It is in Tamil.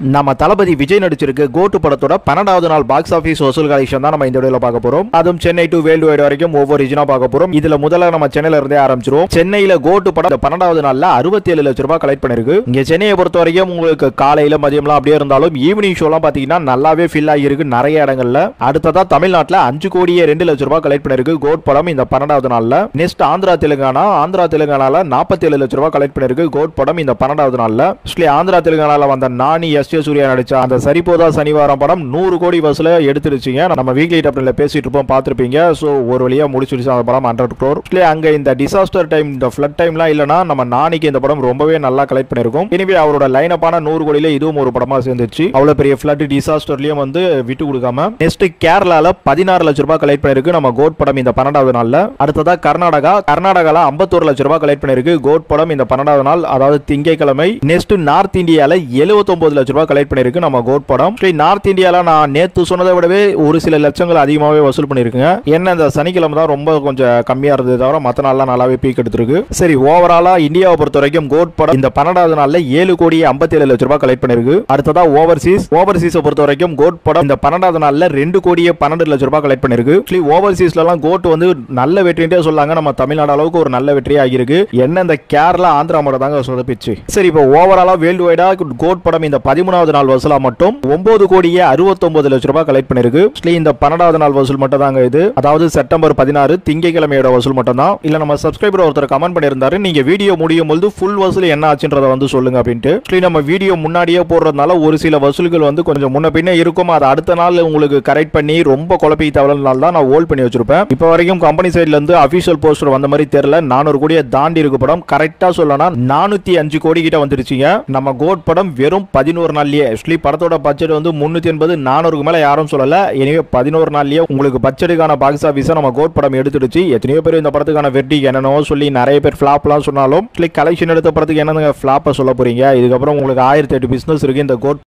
நம்ம தளபதி விஜய் நடிச்சிருக்கு கோட்டு படத்தோட 12வது நாள் பாக்ஸ் ஆபீஸ் வசூல் கலெக்ஷன் தான் நம்ம இந்த வீடியோல பார்க்க போறோம். அதுவும் சென்னை டு வேர்ல்டு வைட் வரைக்கும் ஒவ்வொரு ரீஜனா பார்க்க போறோம். இதுல முதல்ல நம்ம சென்னையில இருந்தே ஆரம்பிச்சிரோம். சென்னையில கோட்டு படம் 12வது நாள்ல 67 லட்சம் ரூபாய் கலெக்ட் பண்ணிருக்கு. இங்க சென்னையை பொறுத்த வரைக்கும் உங்களுக்கு காலையில மதியம்லாம் அப்படியே இருந்தாலும் ஈவினிங் ஷோலாம் பாத்தீங்கன்னா நல்லாவே ஃபில் ஆகிருக்கு நிறைய இடங்கள்ல. அடுத்ததா தமிழ்நாட்டுல 5 கோடியே 2 லட்சம் ரூபாய் கலெக்ட் பண்ணிருக்கு கோட் படம் இந்த 12வது நாள்ல. நெக்ஸ்ட் ஆந்திரா தெலுங்கானால 47 லட்சம் ரூபாய் கலெக்ட் பண்ணிருக்கு கோட் படம் இந்த 12வது நாள்ல. ஆந்திரா தெலுங்கானால வந்த நானி எஸ்.ஏ. சூர்யா நடிச்ச அந்த சரிபோதா சனிவாரம் படம் 100 கோடி வசூல எடுத்துருச்சுங்க. நம்ம வீக்லி டாப்ல பேசிட்டு இருப்போம் பார்த்திருப்பீங்க. சோ ஒரு வழியா முடிச்சிருச்சு அந்த படம் 100 crore. அங்க இந்த டிசாஸ்டர் டைம் இந்த ஃப்ளட் டைம்லாம் இல்லனா நம்ம நானிக்கு இந்த படம் ரொம்பவே நல்லா கலெக்ட் பண்ணிருக்கும். எனவே அவரோட லைனப்பான 100 கோடியில இதுவும் ஒரு படமா சேர்ந்துச்சு. அவ்வளவு பெரிய ஃப்ளட் டிசாஸ்டர்லயும் வந்து விட்டு கொடுக்காம. நெக்ஸ்ட் கேரளால 16 லட்சம் ரூபாய் கலெக்ட் பண்ணிருக்கு நம்ம கோட் படம் இந்த 12வது நாள்ல. அடுத்ததா கர்நாடகால 51 லட்சம் ரூபாய் கலெக்ட் பண்ணிருக்கு கோட் படம் இந்த 12வது நாள், அதாவது திங்கட்கிழமை. நெக்ஸ்ட் நார்த் இந்தியால 79 லட்சம் ரூபாய் கலெக்ட் பண்ணிருக்கு நம்ம கோட் படம். நார்த் இந்தியால நான் நேத்து சொன்னதை விடவே ஒரு சில லட்சங்கள் அதிகமாவே வசூல் பண்ணிருக்குங்க. என்ன இந்த சனிக்கிழமை தான் ரொம்ப கொஞ்சம் கம்மியா இருந்தது தவிர மத்த நாள்லாம் நல்லாவே பீக் எடுத்திருக்கு. சரி, ஓவராலா இந்தியாவை பொறுத்த வரைக்கும் கோட் படம் இந்த 12வது நாள்ல 7 கோடி 57 லட்சம் ரூபாய் கலெக்ட் பண்ணிருக்கு. அடுத்ததா ஓவர்சீஸ் பொறுத்த வரைக்கும் கோட் படம் இந்த 12வது நாள்ல 2 கோடியே 12 லட்சம் ரூபாய் கலெக்ட் பண்ணிருக்கு. ஓவர்சீஸ்ல எல்லாம் கோட் வந்து நல்ல வெற்றின்றே சொல்லாங்க. நம்ம தமிழ்நாடு அளவுக்கு ஒரு நல்ல வெற்றி ஆகிருக்கு. என்ன இந்த கேரளா ஆந்திரா மட்டும் தாங்க சொதப்பிச்சு. சரி, இப்போ ஓவராலா வேர்ல்டு வைடா கோட் படம் இந்த 13வது நாள் வசூலா மட்டும் 9 கோடியே 69 லட்சம் ரூபாய் கலெக்ட் பண்ணிருக்கு. இந்த 12வது நாள் வசூல் மட்டும் தாங்க இது, அதாவது செப்டம்பர் 16 திங்கட்கிழமையோட வசூல் மட்டும் தான். இல்ல நம்ம சப்ஸ்கிரைபர் ஒருத்தர் கமெண்ட் பண்ணியிருந்தாரு, நீங்க வீடியோ முடியும் போது ஃபுல் வசூல் என்ன ஆச்சுன்றத வந்து சொல்லுங்க அப்படின்ட்டு. நம்ம வீடியோ முன்னாடியே போடுறதுனால ஒரு சில வசூல்கள் வந்து கொஞ்சம் முன்ன பின்ன இருக்கும். அது அடுத்த நாள் உங்களுக்கு கரெக்ட் பண்ணி ரொம்ப குழப்பி தவறனால தான் நான் ஹோல்ட் பண்ணி வச்சிருப்பேன். இப்போ வரைக்கும் கம்பெனி சைட்ல இருந்து அபிஷியல் போஸ்டர் வந்த மாதிரி தெரியல. 400 கோடியை தாண்டி இருக்கு படம். கரெக்டா சொல்லனா 405 கோடி கிட்ட வந்துருச்சுங்க நம்ம கோட் படம் வெறும் 11 நாள்லயே. படத்தோட பட்ஜெட் வந்து 380 400க்கு மேல யாரும் சொல்லல. எனவே 11 நாள்லயே உங்களுக்கு பட்ஜெட்டுக்கான பாக்ஸ் ஆபீஸை நம்ம கோட் படம் எடுத்துடுச்சு. எத்தனையோ பேர் இந்த படத்துக்கான வெற்றி என்னன்னோ சொல்லி நிறைய பேர் ஃபிளாப்லாம் சொன்னாலும் கலெக்ஷன் எடுத்த படத்துக்கு என்னங்க ஃபிளாப்ப சொல்ல போறீங்க? இதுக்கப்புறம் உங்களுக்கு 1008 பிசினஸ் இருக்கு இந்த கோட்